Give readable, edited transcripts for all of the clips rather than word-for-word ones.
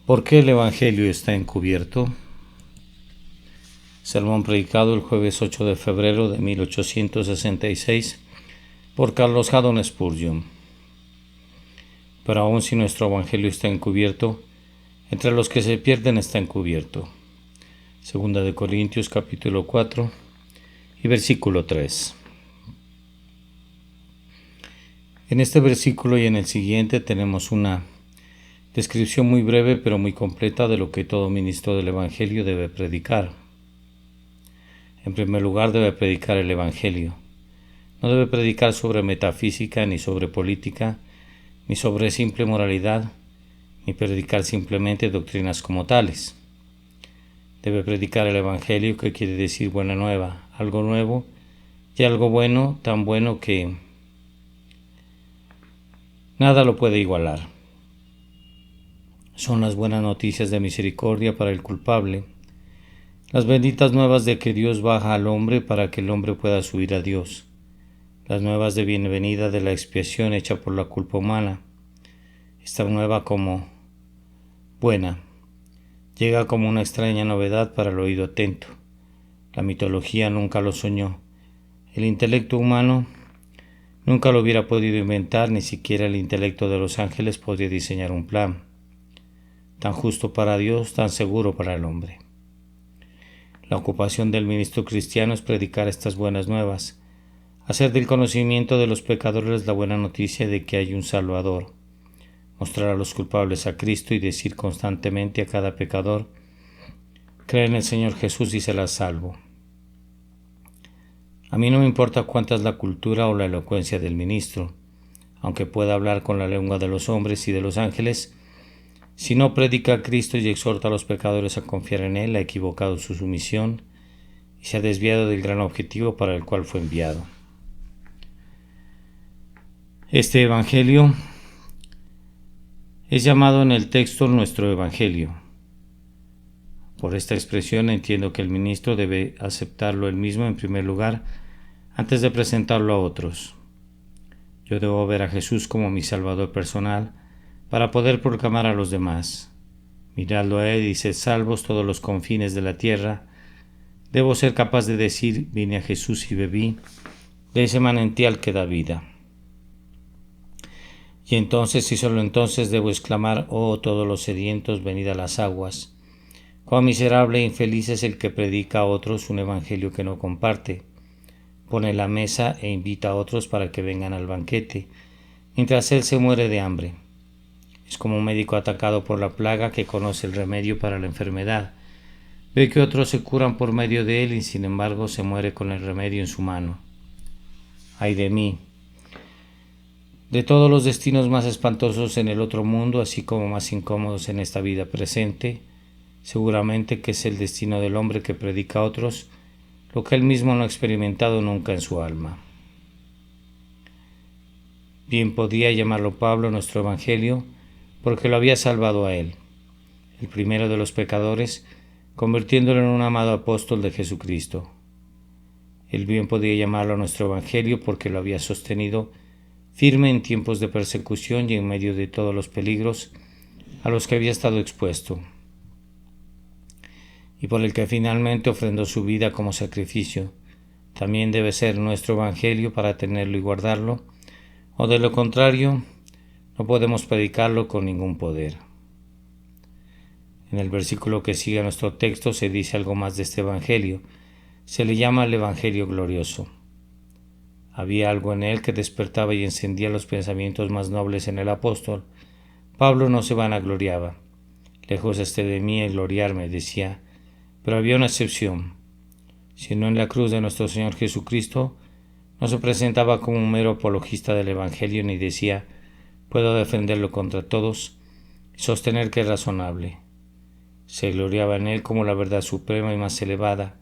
¿Por qué el Evangelio está encubierto? Sermón predicado el jueves 8 de febrero de 1866 por Carlos Haddon Spurgeon. Pero aun si nuestro Evangelio está encubierto, entre los que se pierden está encubierto. Segunda de Corintios capítulo 4 y versículo 3. En este versículo y en el siguiente tenemos una descripción muy breve pero muy completa de lo que todo ministro del Evangelio debe predicar. En primer lugar, debe predicar el Evangelio. No debe predicar sobre metafísica, ni sobre política, ni sobre simple moralidad, ni predicar simplemente doctrinas como tales. Debe predicar el Evangelio, que quiere decir buena nueva, algo nuevo y algo bueno, tan bueno que nada lo puede igualar. Son las buenas noticias de misericordia para el culpable, las benditas nuevas de que Dios baja al hombre para que el hombre pueda subir a Dios, las nuevas de bienvenida de la expiación hecha por la culpa humana. Esta nueva como buena llega como una extraña novedad para el oído atento. La mitología nunca lo soñó. El intelecto humano nunca lo hubiera podido inventar, ni siquiera el intelecto de los ángeles podría diseñar un plan tan justo para Dios, tan seguro para el hombre. La ocupación del ministro cristiano es predicar estas buenas nuevas, hacer del conocimiento de los pecadores la buena noticia de que hay un Salvador, mostrar a los culpables a Cristo y decir constantemente a cada pecador: cree en el Señor Jesús y serás salvo. A mí no me importa cuánta es la cultura o la elocuencia del ministro, aunque pueda hablar con la lengua de los hombres y de los ángeles. Si no predica a Cristo y exhorta a los pecadores a confiar en Él, ha equivocado su misión y se ha desviado del gran objetivo para el cual fue enviado. Este Evangelio es llamado en el texto nuestro Evangelio. Por esta expresión entiendo que el ministro debe aceptarlo él mismo en primer lugar antes de presentarlo a otros. Yo debo ver a Jesús como mi Salvador personal para poder proclamar a los demás: miradlo a Él y sed salvos todos los confines de la tierra. Debo ser capaz de decir: vine a Jesús y bebí de ese manantial que da vida. Y entonces, y solo entonces, debo exclamar: oh todos los sedientos, venid a las aguas. Cuán miserable e infeliz es el que predica a otros un evangelio que no comparte, pone la mesa e invita a otros para que vengan al banquete, mientras él se muere de hambre. Es como un médico atacado por la plaga que conoce el remedio para la enfermedad. Ve que otros se curan por medio de él y sin embargo se muere con el remedio en su mano. ¡Ay de mí! De todos los destinos más espantosos en el otro mundo, así como más incómodos en esta vida presente, seguramente que es el destino del hombre que predica a otros lo que él mismo no ha experimentado nunca en su alma. Bien podía llamarlo Pablo nuestro Evangelio, porque lo había salvado a él, el primero de los pecadores, convirtiéndolo en un amado apóstol de Jesucristo. Él bien podía llamarlo nuestro Evangelio porque lo había sostenido firme en tiempos de persecución y en medio de todos los peligros a los que había estado expuesto, y por el que finalmente ofrendó su vida como sacrificio. También debe ser nuestro Evangelio para tenerlo y guardarlo, o de lo contrario, no podemos predicarlo con ningún poder. En el versículo que sigue a nuestro texto se dice algo más de este Evangelio. Se le llama el Evangelio glorioso. Había algo en él que despertaba y encendía los pensamientos más nobles en el apóstol. Pablo no se vanagloriaba. Lejos esté de mí el gloriarme, decía, pero había una excepción. Si no en la cruz de nuestro Señor Jesucristo, no se presentaba como un mero apologista del Evangelio ni decía: puedo defenderlo contra todos y sostener que es razonable. Se gloriaba en él como la verdad suprema y más elevada,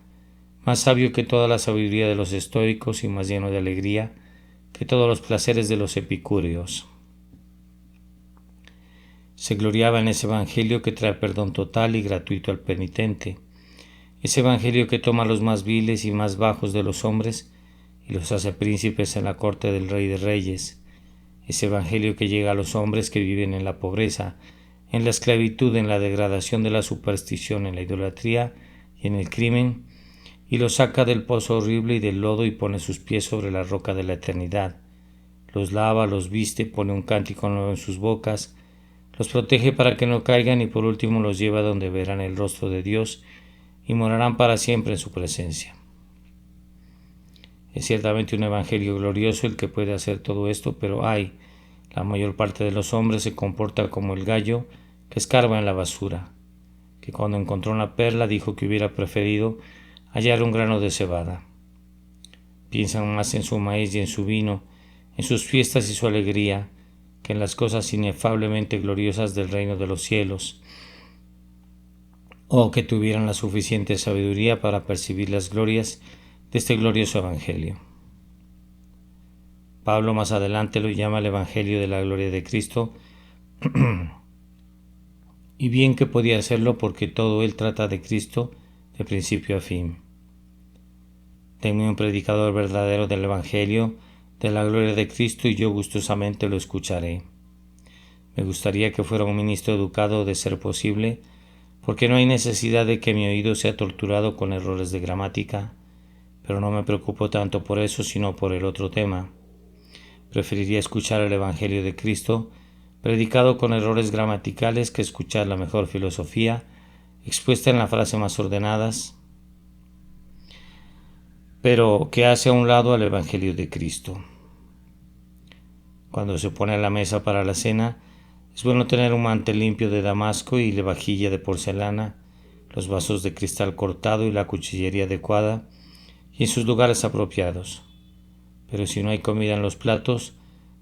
más sabio que toda la sabiduría de los estoicos y más lleno de alegría que todos los placeres de los epicúreos. Se gloriaba en ese Evangelio que trae perdón total y gratuito al penitente, ese Evangelio que toma a los más viles y más bajos de los hombres y los hace príncipes en la corte del Rey de Reyes, ese Evangelio que llega a los hombres que viven en la pobreza, en la esclavitud, en la degradación de la superstición, en la idolatría y en el crimen, y los saca del pozo horrible y del lodo y pone sus pies sobre la roca de la eternidad. Los lava, los viste, pone un cántico nuevo en sus bocas, los protege para que no caigan y por último los lleva donde verán el rostro de Dios y morarán para siempre en su presencia. Es ciertamente un evangelio glorioso el que puede hacer todo esto, pero la mayor parte de los hombres se comporta como el gallo que escarba en la basura, que cuando encontró una perla dijo que hubiera preferido hallar un grano de cebada. Piensan más en su maíz y en su vino, en sus fiestas y su alegría, que en las cosas inefablemente gloriosas del reino de los cielos, o que tuvieran la suficiente sabiduría para percibir las glorias de este glorioso evangelio. Pablo más adelante lo llama el evangelio de la gloria de Cristo, y bien que podía hacerlo porque todo él trata de Cristo de principio a fin. Tenme un predicador verdadero del evangelio de la gloria de Cristo y yo gustosamente lo escucharé. Me gustaría que fuera un ministro educado de ser posible, porque no hay necesidad de que mi oído sea torturado con errores de gramática, pero no me preocupo tanto por eso sino por el otro tema. Preferiría escuchar el evangelio de Cristo predicado con errores gramaticales que escuchar la mejor filosofía expuesta en la frase más ordenadas, pero que hace a un lado al evangelio de Cristo. Cuando se pone a la mesa para la cena, es bueno tener un mantel limpio de damasco y la vajilla de porcelana, los vasos de cristal cortado y la cuchillería adecuada y en sus lugares apropiados. Pero si no hay comida en los platos,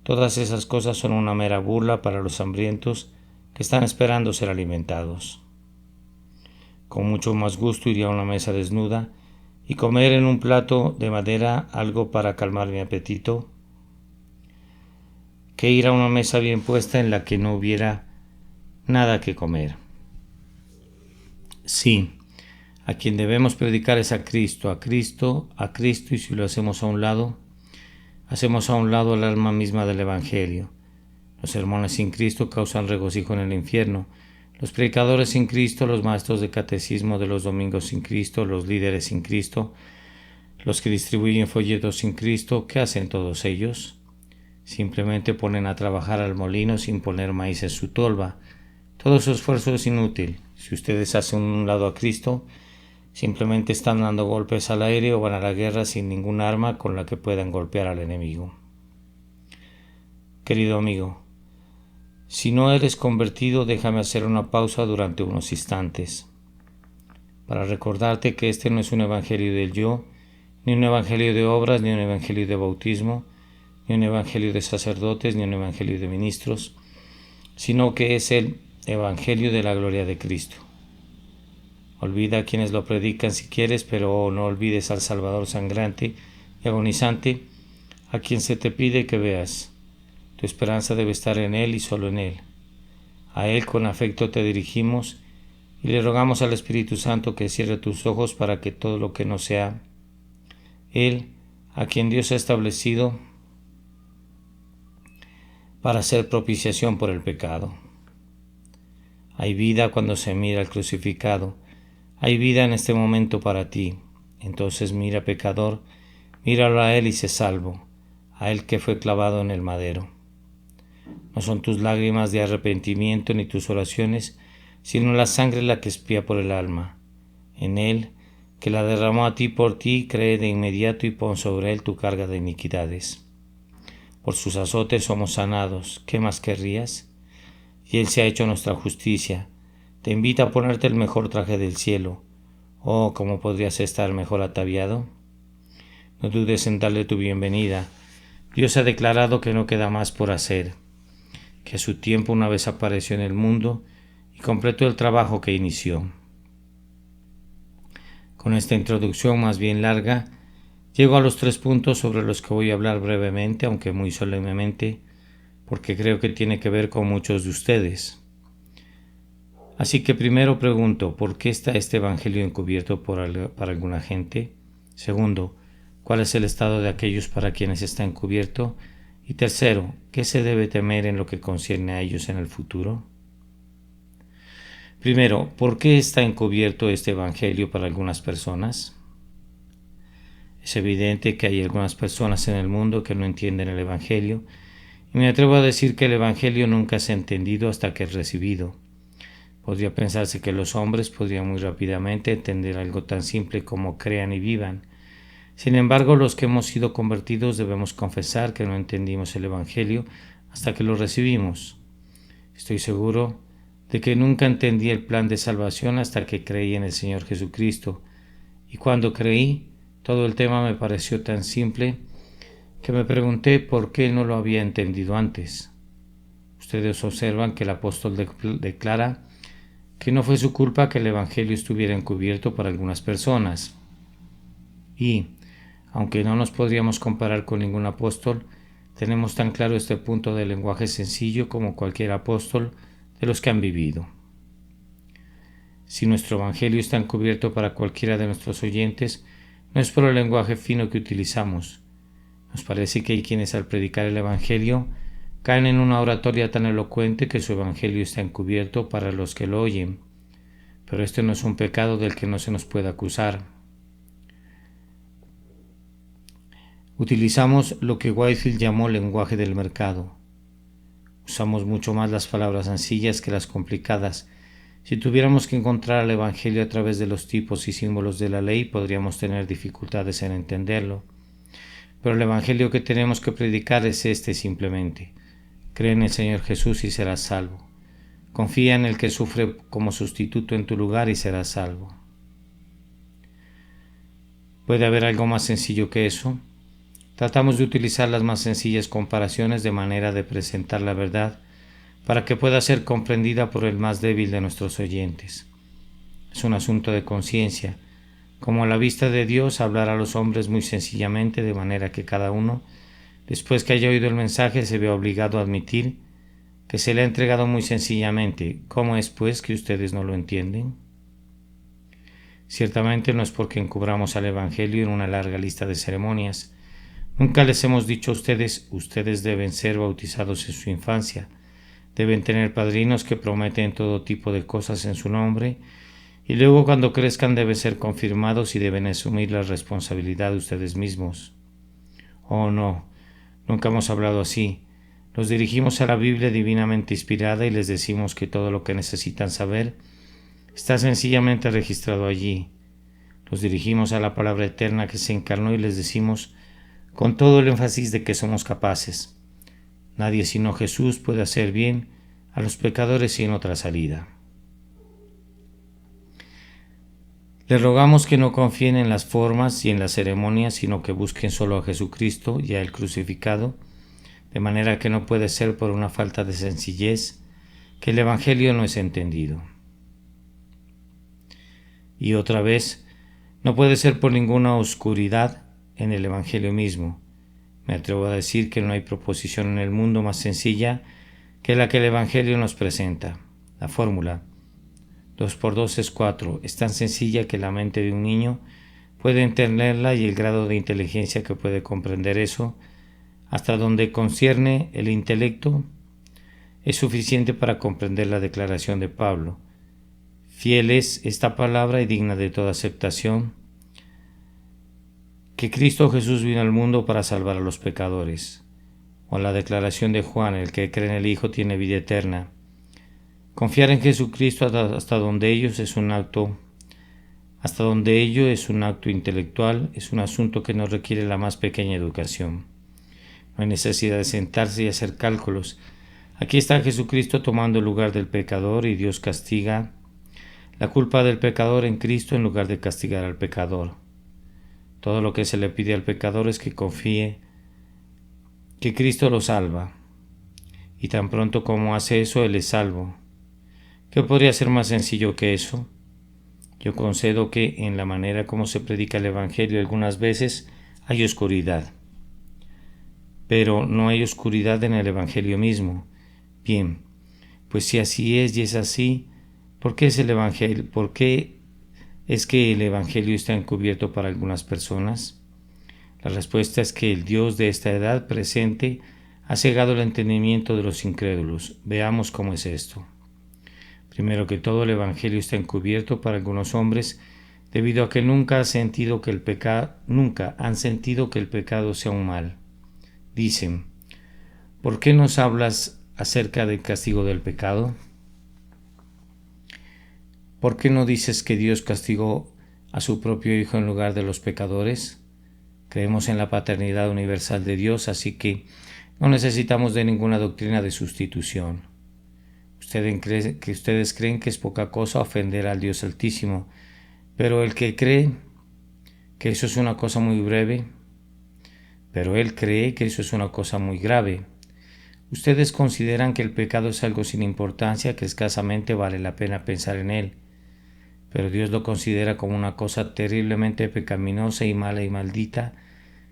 todas esas cosas son una mera burla para los hambrientos que están esperando ser alimentados. Con mucho más gusto iría a una mesa desnuda y comer en un plato de madera algo para calmar mi apetito, que ir a una mesa bien puesta en la que no hubiera nada que comer. Sí, a quien debemos predicar es a Cristo, y si lo hacemos a un lado el alma misma del Evangelio. Los sermones sin Cristo causan regocijo en el infierno. Los predicadores sin Cristo, los maestros de catecismo de los domingos sin Cristo, los líderes sin Cristo, los que distribuyen folletos sin Cristo, ¿qué hacen todos ellos? Simplemente ponen a trabajar al molino sin poner maíz en su tolva. Todo su esfuerzo es inútil. Si ustedes hacen un lado a Cristo, simplemente están dando golpes al aire o van a la guerra sin ningún arma con la que puedan golpear al enemigo. Querido amigo, si no eres convertido, déjame hacer una pausa durante unos instantes para recordarte que este no es un evangelio del yo, ni un evangelio de obras, ni un evangelio de bautismo, ni un evangelio de sacerdotes, ni un evangelio de ministros, sino que es el evangelio de la gloria de Cristo. Olvida a quienes lo predican si quieres, pero no olvides al Salvador sangrante y agonizante, a quien se te pide que veas. Tu esperanza debe estar en Él y solo en Él. A Él con afecto te dirigimos y le rogamos al Espíritu Santo que cierre tus ojos para que todo lo que no sea Él, a quien Dios ha establecido para hacer propiciación por el pecado. Hay vida cuando se mira al crucificado. Hay vida en este momento para ti. Entonces mira, pecador, míralo a Él y sé salvo, a Él que fue clavado en el madero. No son tus lágrimas de arrepentimiento ni tus oraciones, sino la sangre la que espía por el alma. En Él, que la derramó a ti por ti, cree de inmediato y pon sobre Él tu carga de iniquidades. Por sus azotes somos sanados. ¿Qué más querrías? Y Él se ha hecho nuestra justicia. Te invita a ponerte el mejor traje del cielo. Oh, ¿cómo podrías estar mejor ataviado? No dudes en darle tu bienvenida. Dios ha declarado que no queda más por hacer, que a su tiempo una vez apareció en el mundo y completó el trabajo que inició. Con esta introducción más bien larga, llego a los 3 puntos sobre los que voy a hablar brevemente, aunque muy solemnemente, porque creo que tiene que ver con muchos de ustedes. Así que primero pregunto, ¿por qué está este evangelio encubierto para alguna gente? Segundo, ¿cuál es el estado de aquellos para quienes está encubierto? Y tercero, ¿qué se debe temer en lo que concierne a ellos en el futuro? Primero, ¿por qué está encubierto este Evangelio para algunas personas? Es evidente que hay algunas personas en el mundo que no entienden el Evangelio, y me atrevo a decir que el Evangelio nunca se ha entendido hasta que es recibido. Podría pensarse que los hombres podrían muy rápidamente entender algo tan simple como crean y vivan. Sin embargo, los que hemos sido convertidos debemos confesar que no entendimos el Evangelio hasta que lo recibimos. Estoy seguro de que nunca entendí el plan de salvación hasta que creí en el Señor Jesucristo, y cuando creí, todo el tema me pareció tan simple que me pregunté por qué no lo había entendido antes. Ustedes observan que el apóstol declara que no fue su culpa que el Evangelio estuviera encubierto para algunas personas. Y, aunque no nos podríamos comparar con ningún apóstol, tenemos tan claro este punto del lenguaje sencillo como cualquier apóstol de los que han vivido. Si nuestro Evangelio está encubierto para cualquiera de nuestros oyentes, no es por el lenguaje fino que utilizamos. Nos parece que hay quienes al predicar el Evangelio caen en una oratoria tan elocuente que su Evangelio está encubierto para los que lo oyen. Pero este no es un pecado del que no se nos puede acusar. Utilizamos lo que Whitefield llamó lenguaje del mercado. Usamos mucho más las palabras sencillas que las complicadas. Si tuviéramos que encontrar el Evangelio a través de los tipos y símbolos de la ley, podríamos tener dificultades en entenderlo. Pero el Evangelio que tenemos que predicar es este simplemente. Cree en el Señor Jesús y serás salvo. Confía en el que sufre como sustituto en tu lugar y serás salvo. ¿Puede haber algo más sencillo que eso? Tratamos de utilizar las más sencillas comparaciones de manera de presentar la verdad para que pueda ser comprendida por el más débil de nuestros oyentes. Es un asunto de conciencia, como a la vista de Dios hablar a los hombres muy sencillamente, de manera que cada uno, después que haya oído el mensaje, se vea obligado a admitir que se le ha entregado muy sencillamente. ¿Cómo es, pues, que ustedes no lo entienden? Ciertamente no es porque encubramos al Evangelio en una larga lista de ceremonias. Nunca les hemos dicho a ustedes deben ser bautizados en su infancia, deben tener padrinos que prometen todo tipo de cosas en su nombre, y luego cuando crezcan deben ser confirmados y deben asumir la responsabilidad de ustedes mismos. Oh no, nunca hemos hablado así. Los dirigimos a la Biblia divinamente inspirada y les decimos que todo lo que necesitan saber está sencillamente registrado allí. Los dirigimos a la palabra eterna que se encarnó y les decimos con todo el énfasis de que somos capaces. Nadie sino Jesús puede hacer bien a los pecadores sin otra salida. Les rogamos que no confíen en las formas y en las ceremonias, sino que busquen solo a Jesucristo y a Él crucificado, de manera que no puede ser por una falta de sencillez que el Evangelio no es entendido. Y otra vez, no puede ser por ninguna oscuridad en el Evangelio mismo. Me atrevo a decir que no hay proposición en el mundo más sencilla que la que el Evangelio nos presenta. La fórmula 2 por 2 es 4 es tan sencilla que la mente de un niño puede entenderla, y el grado de inteligencia que puede comprender eso, hasta donde concierne el intelecto, es suficiente para comprender la declaración de Pablo. Fiel es esta palabra y digna de toda aceptación, que Cristo Jesús vino al mundo para salvar a los pecadores. O la declaración de Juan, el que cree en el Hijo tiene vida eterna. Confiar en Jesucristo hasta donde ello es un acto intelectual, es un asunto que no requiere la más pequeña educación. No hay necesidad de sentarse y hacer cálculos. Aquí está Jesucristo tomando el lugar del pecador, y Dios castiga la culpa del pecador en Cristo en lugar de castigar al pecador. Todo lo que se le pide al pecador es que confíe que Cristo lo salva, y tan pronto como hace eso, Él es salvo. ¿Qué podría ser más sencillo que eso? Yo concedo que en la manera como se predica el Evangelio algunas veces hay oscuridad, pero no hay oscuridad en el Evangelio mismo. Bien, pues si así es y es así, ¿por qué es que el Evangelio está encubierto para algunas personas? La respuesta es que el Dios de esta edad presente ha cegado el entendimiento de los incrédulos. Veamos cómo es esto. Primero que todo, el Evangelio está encubierto para algunos hombres debido a que nunca han sentido que el pecado sea un mal. Dicen: ¿por qué nos hablas acerca del castigo del pecado? ¿Por qué no dices que Dios castigó a su propio Hijo en lugar de los pecadores? Creemos en la paternidad universal de Dios, así que no necesitamos de ninguna doctrina de sustitución. Ustedes creen que es poca cosa ofender al Dios Altísimo, pero el que cree que eso es una cosa muy breve, pero él cree que eso es una cosa muy grave. Ustedes consideran que el pecado es algo sin importancia, que escasamente vale la pena pensar en él, pero Dios lo considera como una cosa terriblemente pecaminosa y mala y maldita,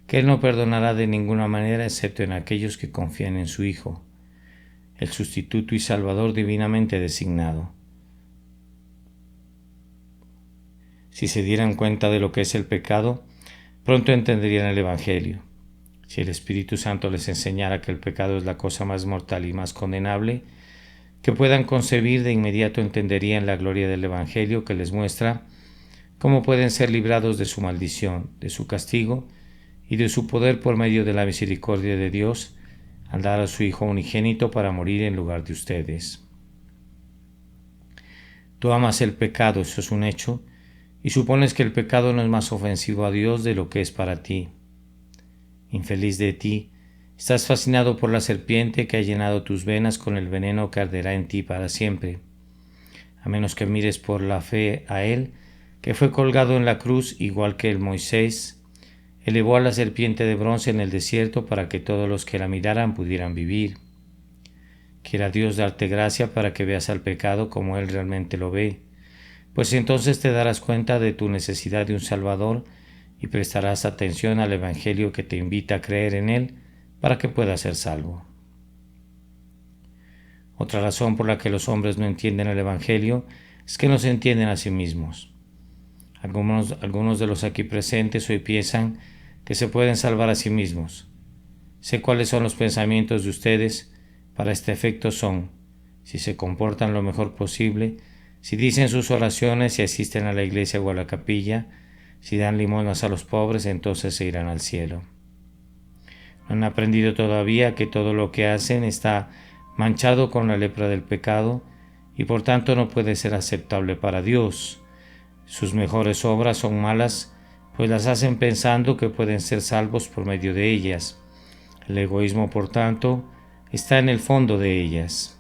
que Él no perdonará de ninguna manera excepto en aquellos que confían en su Hijo, el sustituto y Salvador divinamente designado. Si se dieran cuenta de lo que es el pecado, pronto entenderían el Evangelio. Si el Espíritu Santo les enseñara que el pecado es la cosa más mortal y más condenable que puedan concebir, de inmediato entenderían la gloria del Evangelio, que les muestra cómo pueden ser librados de su maldición, de su castigo y de su poder por medio de la misericordia de Dios, al dar a su Hijo unigénito para morir en lugar de ustedes. Tú amas el pecado, eso es un hecho, y supones que el pecado no es más ofensivo a Dios de lo que es para ti. Infeliz de ti, estás fascinado por la serpiente que ha llenado tus venas con el veneno que arderá en ti para siempre, a menos que mires por la fe a Él, que fue colgado en la cruz igual que el Moisés elevó a la serpiente de bronce en el desierto para que todos los que la miraran pudieran vivir. Quiera Dios darte gracia para que veas al pecado como Él realmente lo ve, pues entonces te darás cuenta de tu necesidad de un Salvador y prestarás atención al Evangelio que te invita a creer en Él para que puedas ser salvo. Otra razón por la que los hombres no entienden el Evangelio es que no se entienden a sí mismos. Algunos de los aquí presentes hoy piensan que se pueden salvar a sí mismos. Sé cuáles son los pensamientos de ustedes. Para este efecto son: si se comportan lo mejor posible, si dicen sus oraciones, si asisten a la iglesia o a la capilla, si dan limosnas a los pobres, entonces se irán al cielo. No han aprendido todavía que todo lo que hacen está manchado con la lepra del pecado y por tanto no puede ser aceptable para Dios. Sus mejores obras son malas, pues las hacen pensando que pueden ser salvos por medio de ellas. El egoísmo, por tanto, está en el fondo de ellas.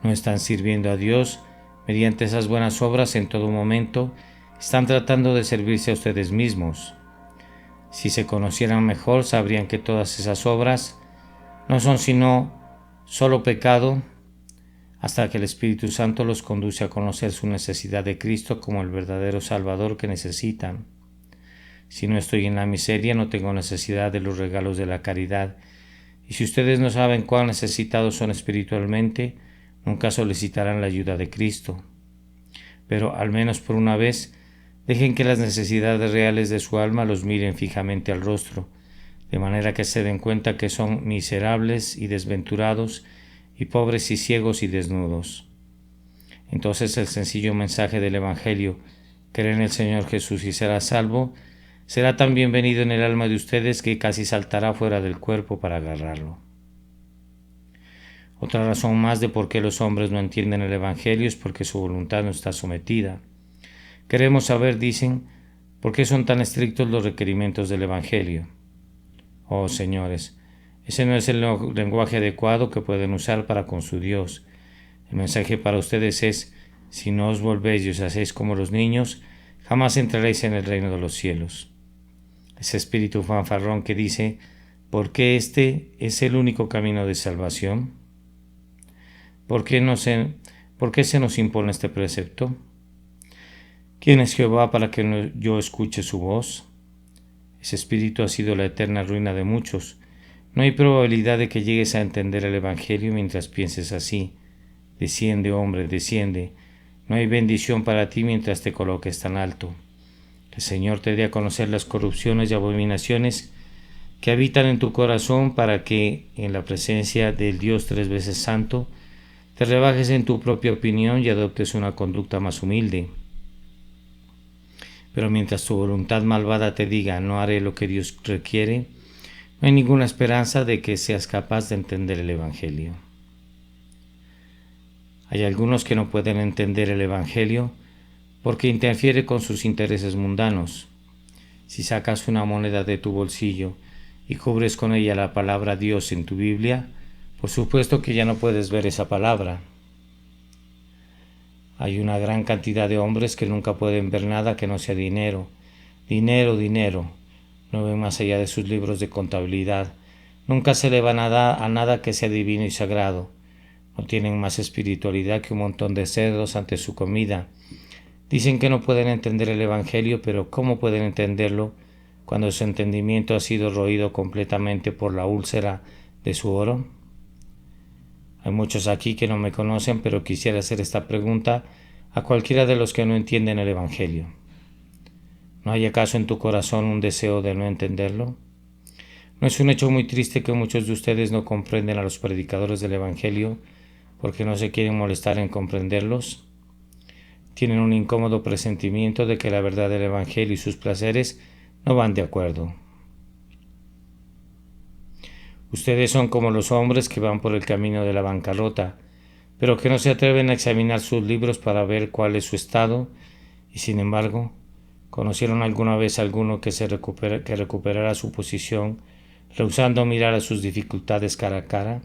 No están sirviendo a Dios mediante esas buenas obras en todo momento, están tratando de servirse a ustedes mismos. Si se conocieran mejor, sabrían que todas esas obras no son sino solo pecado, hasta que el Espíritu Santo los conduce a conocer su necesidad de Cristo como el verdadero Salvador que necesitan. Si no estoy en la miseria, no tengo necesidad de los regalos de la caridad, y si ustedes no saben cuán necesitados son espiritualmente, nunca solicitarán la ayuda de Cristo. Pero al menos por una vez, dejen que las necesidades reales de su alma los miren fijamente al rostro, de manera que se den cuenta que son miserables y desventurados, y pobres y ciegos y desnudos. Entonces el sencillo mensaje del Evangelio: cree en el Señor Jesús y serás salvo, será tan bienvenido en el alma de ustedes que casi saltará fuera del cuerpo para agarrarlo. Otra razón más de por qué los hombres no entienden el Evangelio es porque su voluntad no está sometida. Queremos saber, dicen, por qué son tan estrictos los requerimientos del Evangelio. Oh, señores, ese no es el lenguaje adecuado que pueden usar para con su Dios. El mensaje para ustedes es: si no os volvéis y os hacéis como los niños, jamás entraréis en el reino de los cielos. Ese espíritu fanfarrón que dice: ¿por qué este es el único camino de salvación? ¿Por qué se nos impone este precepto? ¿Quién es Jehová para que yo escuche su voz? Ese espíritu ha sido la eterna ruina de muchos. No hay probabilidad de que llegues a entender el Evangelio mientras pienses así. Desciende, hombre, desciende. No hay bendición para ti mientras te coloques tan alto. El Señor te dé a conocer las corrupciones y abominaciones que habitan en tu corazón, para que, en la presencia del Dios 3 veces santo, te rebajes en tu propia opinión y adoptes una conducta más humilde. Pero mientras tu voluntad malvada te diga no haré lo que Dios requiere, no hay ninguna esperanza de que seas capaz de entender el Evangelio. Hay algunos que no pueden entender el Evangelio porque interfiere con sus intereses mundanos. Si sacas una moneda de tu bolsillo y cubres con ella la palabra Dios en tu Biblia, por supuesto que ya no puedes ver esa palabra. Hay una gran cantidad de hombres que nunca pueden ver nada que no sea dinero. Dinero, dinero. No ven más allá de sus libros de contabilidad. Nunca se le va a nada que sea divino y sagrado. No tienen más espiritualidad que un montón de cerdos ante su comida. Dicen que no pueden entender el Evangelio, pero ¿cómo pueden entenderlo cuando su entendimiento ha sido roído completamente por la úlcera de su oro? Hay muchos aquí que no me conocen, pero quisiera hacer esta pregunta a cualquiera de los que no entienden el Evangelio. ¿No hay acaso en tu corazón un deseo de no entenderlo? ¿No es un hecho muy triste que muchos de ustedes no comprenden a los predicadores del Evangelio porque no se quieren molestar en comprenderlos? Tienen un incómodo presentimiento de que la verdad del Evangelio y sus placeres no van de acuerdo. Ustedes son como los hombres que van por el camino de la bancarrota, pero que no se atreven a examinar sus libros para ver cuál es su estado, y sin embargo, ¿conocieron alguna vez a alguno que recuperara su posición, rehusando mirar a sus dificultades cara a cara?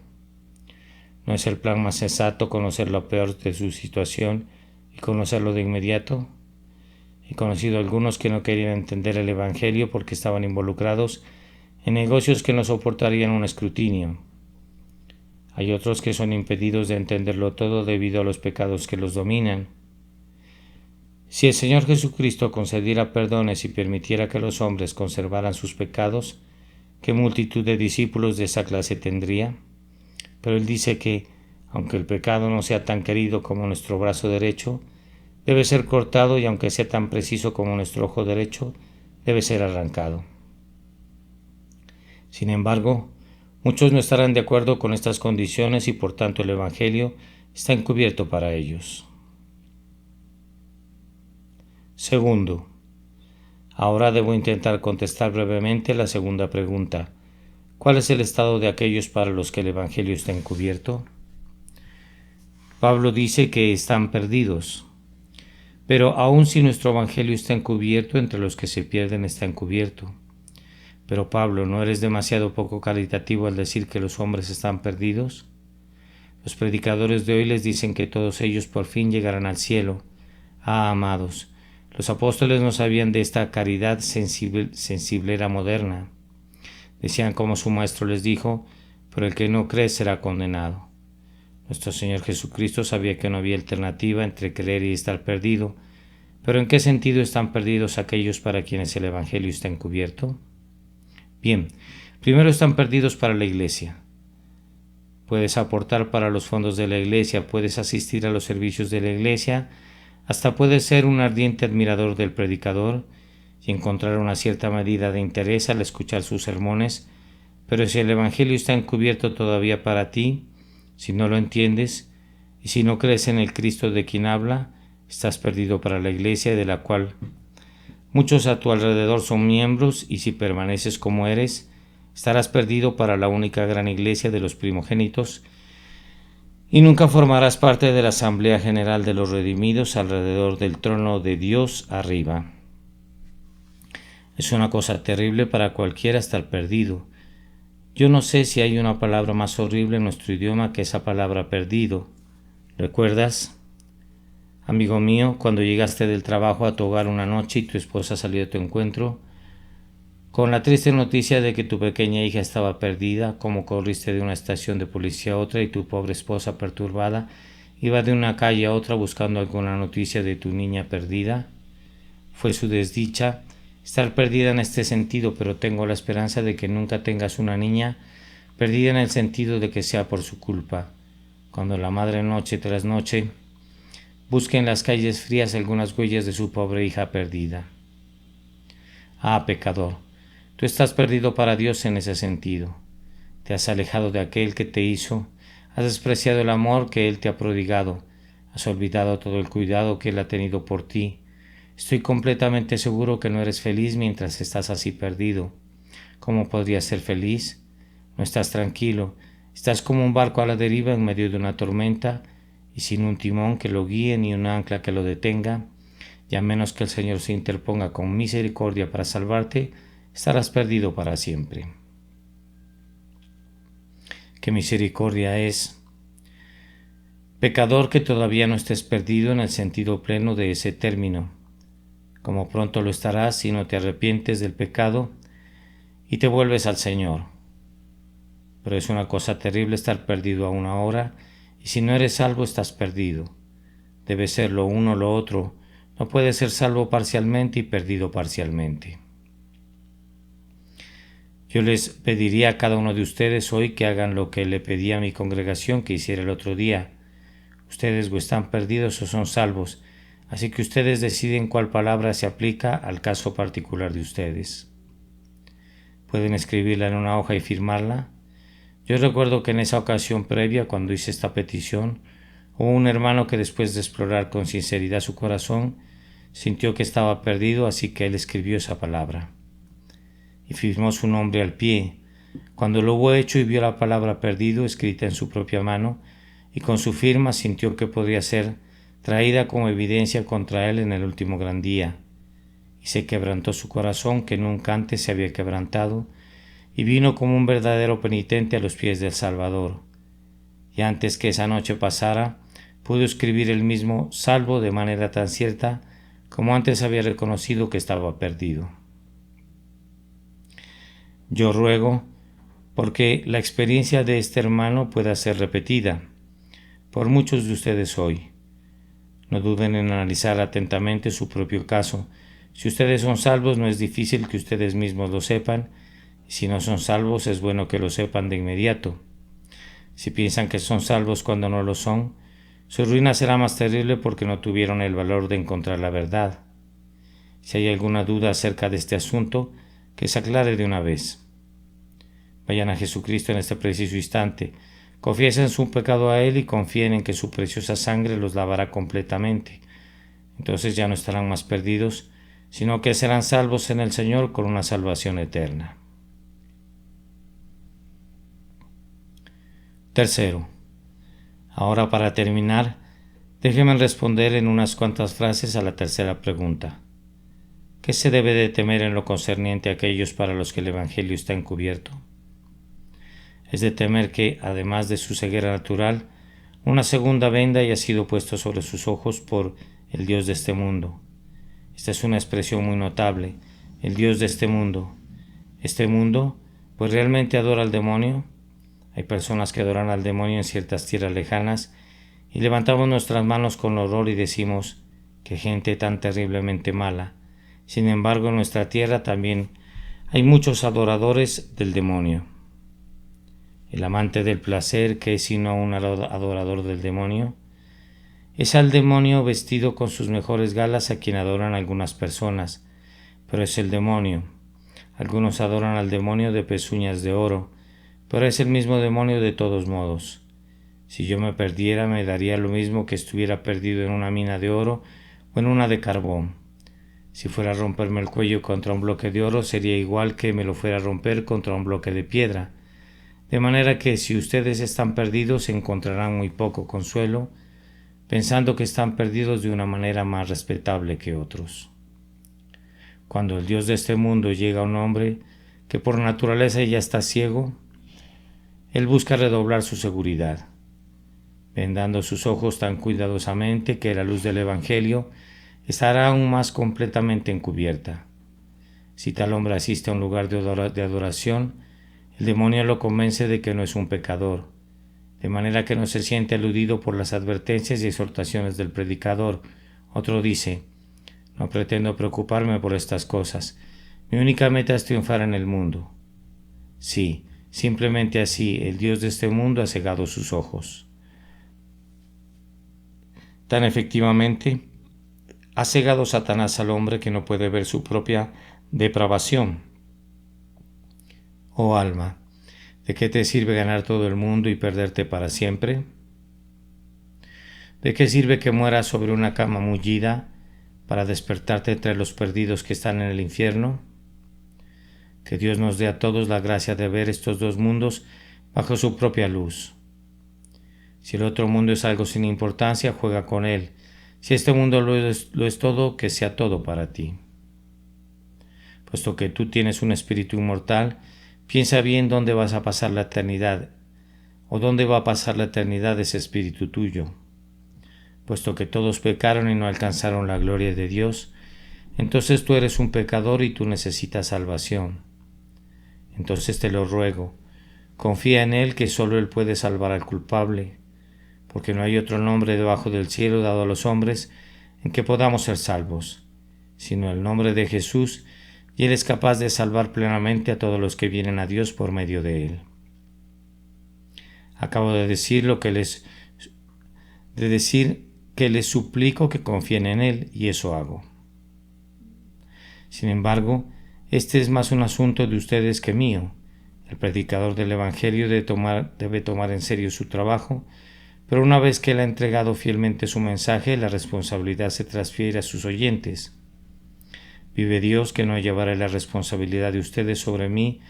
¿No es el plan más sensato conocer lo peor de su situación y conocerlo de inmediato? He conocido algunos que no querían entender el Evangelio porque estaban involucrados en negocios que no soportarían un escrutinio. Hay otros que son impedidos de entenderlo todo debido a los pecados que los dominan. Si el Señor Jesucristo concediera perdones y permitiera que los hombres conservaran sus pecados, ¿qué multitud de discípulos de esa clase tendría? Pero Él dice que, aunque el pecado no sea tan querido como nuestro brazo derecho, debe ser cortado y aunque sea tan preciso como nuestro ojo derecho, debe ser arrancado. Sin embargo, muchos no estarán de acuerdo con estas condiciones y por tanto el Evangelio está encubierto para ellos. Segundo, ahora debo intentar contestar brevemente la segunda pregunta. ¿Cuál es el estado de aquellos para los que el Evangelio está encubierto? Pablo dice que están perdidos. Pero aun si nuestro Evangelio está encubierto, entre los que se pierden está encubierto. Pero Pablo, ¿no eres demasiado poco caritativo al decir que los hombres están perdidos? Los predicadores de hoy les dicen que todos ellos por fin llegarán al cielo. Ah, amados, los apóstoles no sabían de esta caridad sensiblera moderna. Decían como su maestro les dijo, pero el que no cree será condenado. Nuestro Señor Jesucristo sabía que no había alternativa entre creer y estar perdido, pero ¿en qué sentido están perdidos aquellos para quienes el Evangelio está encubierto? Bien, primero están perdidos para la Iglesia. Puedes aportar para los fondos de la Iglesia, puedes asistir a los servicios de la Iglesia, hasta puedes ser un ardiente admirador del predicador y encontrar una cierta medida de interés al escuchar sus sermones, pero si el Evangelio está encubierto todavía para ti, si no lo entiendes y si no crees en el Cristo de quien habla, estás perdido para la Iglesia de la cual muchos a tu alrededor son miembros y si permaneces como eres, estarás perdido para la única gran Iglesia de los primogénitos y nunca formarás parte de la Asamblea General de los Redimidos alrededor del trono de Dios arriba. Es una cosa terrible para cualquiera estar perdido. Yo no sé si hay una palabra más horrible en nuestro idioma que esa palabra perdido. ¿Recuerdas, amigo mío, cuando llegaste del trabajo a tu hogar una noche y tu esposa salió a tu encuentro con la triste noticia de que tu pequeña hija estaba perdida, cómo corriste de una estación de policía a otra y tu pobre esposa perturbada iba de una calle a otra buscando alguna noticia de tu niña perdida? Fue su desdicha estar perdida en este sentido, pero tengo la esperanza de que nunca tengas una niña perdida en el sentido de que sea por su culpa. Cuando la madre noche tras noche busque en las calles frías algunas huellas de su pobre hija perdida. Ah, pecador, tú estás perdido para Dios en ese sentido. Te has alejado de aquel que te hizo, Has despreciado el amor que Él te ha prodigado. Has olvidado todo el cuidado que Él ha tenido por ti. Estoy completamente seguro que no eres feliz mientras estás así perdido. ¿Cómo podrías ser feliz? No estás tranquilo. Estás como un barco a la deriva en medio de una tormenta y sin un timón que lo guíe ni un ancla que lo detenga. Y a menos que el Señor se interponga con misericordia para salvarte, estarás perdido para siempre. ¿Qué misericordia es? Pecador, que todavía no estés perdido en el sentido pleno de ese término. Como pronto lo estarás si no te arrepientes del pecado y te vuelves al Señor. Pero es una cosa terrible estar perdido aún ahora, y si no eres salvo estás perdido. Debe ser lo uno o lo otro. No puedes ser salvo parcialmente y perdido parcialmente. Yo les pediría a cada uno de ustedes hoy que hagan lo que le pedí a mi congregación que hiciera el otro día. Ustedes o están perdidos o son salvos, así que ustedes deciden cuál palabra se aplica al caso particular de ustedes. Pueden escribirla en una hoja y firmarla. Yo recuerdo que en esa ocasión previa, cuando hice esta petición, hubo un hermano que después de explorar con sinceridad su corazón, sintió que estaba perdido, así que él escribió esa palabra y firmó su nombre al pie. Cuando lo hubo hecho y vio la palabra perdido escrita en su propia mano, y con su firma sintió que podría ser traída como evidencia contra él en el último gran día, y se quebrantó su corazón que nunca antes se había quebrantado, y vino como un verdadero penitente a los pies del Salvador. Y antes que esa noche pasara, pudo escribir el mismo salvo de manera tan cierta como antes había reconocido que estaba perdido. Yo ruego porque la experiencia de este hermano pueda ser repetida por muchos de ustedes hoy. No duden en analizar atentamente su propio caso. Si ustedes son salvos, no es difícil que ustedes mismos lo sepan, y si no son salvos, es bueno que lo sepan de inmediato. Si piensan que son salvos cuando no lo son, su ruina será más terrible porque no tuvieron el valor de encontrar la verdad. Si hay alguna duda acerca de este asunto, que se aclare de una vez. Vayan a Jesucristo en este preciso instante, confiesen su pecado a Él y confíen en que su preciosa sangre los lavará completamente. Entonces ya no estarán más perdidos, sino que serán salvos en el Señor con una salvación eterna. Tercero, ahora para terminar, déjenme responder en unas cuantas frases a la tercera pregunta. ¿Qué se debe de temer en lo concerniente a aquellos para los que el Evangelio está encubierto? Es de temer que, además de su ceguera natural, una segunda venda haya sido puesto sobre sus ojos por el Dios de este mundo. Esta es una expresión muy notable, el Dios de este mundo. ¿Este mundo, pues realmente adora al demonio? Hay personas que adoran al demonio en ciertas tierras lejanas y levantamos nuestras manos con horror y decimos, qué gente tan terriblemente mala. Sin embargo, en nuestra tierra también hay muchos adoradores del demonio. El amante del placer, que es sino un adorador del demonio, es al demonio vestido con sus mejores galas a quien adoran algunas personas, pero es el demonio. Algunos adoran al demonio de pezuñas de oro, pero es el mismo demonio de todos modos. Si yo me perdiera, me daría lo mismo que estuviera perdido en una mina de oro o en una de carbón. Si fuera a romperme el cuello contra un bloque de oro, sería igual que me lo fuera a romper contra un bloque de piedra. De manera que si ustedes están perdidos, encontrarán muy poco consuelo, pensando que están perdidos de una manera más respetable que otros. Cuando el Dios de este mundo llega a un hombre que por naturaleza ya está ciego, él busca redoblar su seguridad, vendando sus ojos tan cuidadosamente que la luz del Evangelio estará aún más completamente encubierta. Si tal hombre asiste a un lugar de adoración, el demonio lo convence de que no es un pecador, de manera que no se siente aludido por las advertencias y exhortaciones del predicador. Otro dice, no pretendo preocuparme por estas cosas, mi única meta es triunfar en el mundo. Sí, simplemente así, el Dios de este mundo ha cegado sus ojos. Tan efectivamente, ha cegado Satanás al hombre que no puede ver su propia depravación. Oh alma, ¿De qué te sirve ganar todo el mundo y perderte para siempre? ¿De qué sirve que mueras sobre una cama mullida para despertarte entre los perdidos que están en el infierno? Que Dios nos dé a todos la gracia de ver estos dos mundos bajo su propia luz. Si el otro mundo es algo sin importancia, juega con él. Si este mundo lo es todo, que sea todo para ti. Puesto que tú tienes un espíritu inmortal, piensa bien dónde vas a pasar la eternidad, o dónde va a pasar la eternidad ese espíritu tuyo. Puesto que todos pecaron y no alcanzaron la gloria de Dios, entonces tú eres un pecador y tú necesitas salvación. Entonces te lo ruego, confía en Él, que solo Él puede salvar al culpable, porque no hay otro nombre debajo del cielo dado a los hombres en que podamos ser salvos, sino el nombre de Jesús, y Él es capaz de salvar plenamente a todos los que vienen a Dios por medio de Él. Acabo de decir que les suplico que confíen en Él, y eso hago. Sin embargo, este es más un asunto de ustedes que mío. El predicador del Evangelio debe tomar en serio su trabajo, pero una vez que él ha entregado fielmente su mensaje, la responsabilidad se transfiere a sus oyentes. Vive Dios, que no llevará la responsabilidad de ustedes sobre mí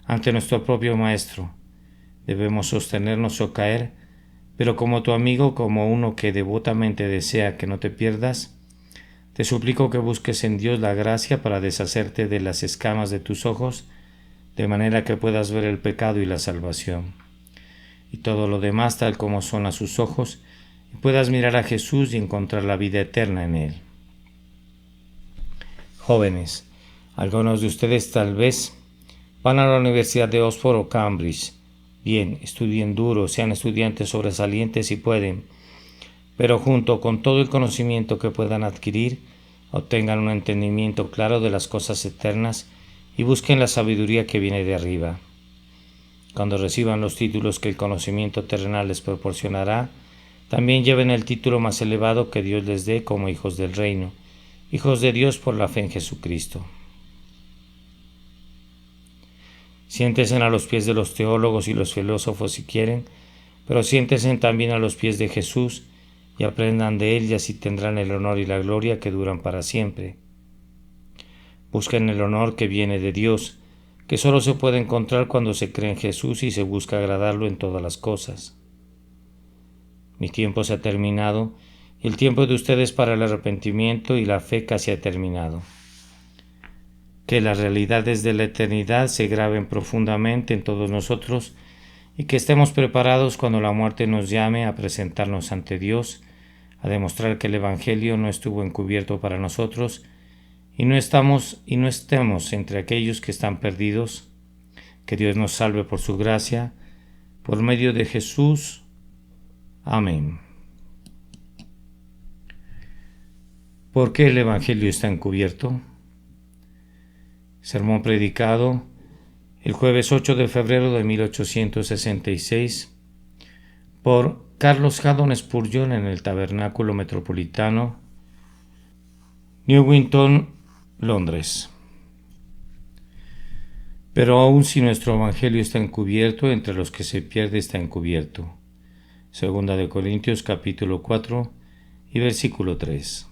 ante nuestro propio Maestro. Debemos sostenernos o caer, pero como tu amigo, como uno que devotamente desea que no te pierdas, te suplico que busques en Dios la gracia para deshacerte de las escamas de tus ojos, de manera que puedas ver el pecado y la salvación, y todo lo demás tal como son a sus ojos, y puedas mirar a Jesús y encontrar la vida eterna en Él. Jóvenes, algunos de ustedes tal vez van a la Universidad de Oxford o Cambridge. Bien, estudien duro, sean estudiantes sobresalientes si pueden, pero junto con todo el conocimiento que puedan adquirir, obtengan un entendimiento claro de las cosas eternas y busquen la sabiduría que viene de arriba. Cuando reciban los títulos que el conocimiento terrenal les proporcionará, también lleven el título más elevado que Dios les dé como hijos del reino, hijos de Dios por la fe en Jesucristo. Siéntense a los pies de los teólogos y los filósofos si quieren, pero siéntense también a los pies de Jesús y aprendan de Él, y así tendrán el honor y la gloria que duran para siempre. Busquen el honor que viene de Dios, que solo se puede encontrar cuando se cree en Jesús y se busca agradarlo en todas las cosas. Mi tiempo se ha terminado, y el tiempo de ustedes para el arrepentimiento y la fe casi ha terminado. Que las realidades de la eternidad se graben profundamente en todos nosotros y que estemos preparados cuando la muerte nos llame a presentarnos ante Dios, a demostrar que el Evangelio no estuvo encubierto para nosotros y no estemos entre aquellos que están perdidos. Que Dios nos salve por su gracia, por medio de Jesús. Amén. ¿Por qué el Evangelio está encubierto? Sermón predicado el jueves 8 de febrero de 1866 por Carlos Haddon Spurgeon en el Tabernáculo Metropolitano, Newington, Londres. Pero aun si nuestro Evangelio está encubierto, entre los que se pierde está encubierto. Segunda de Corintios capítulo 4 y versículo 3.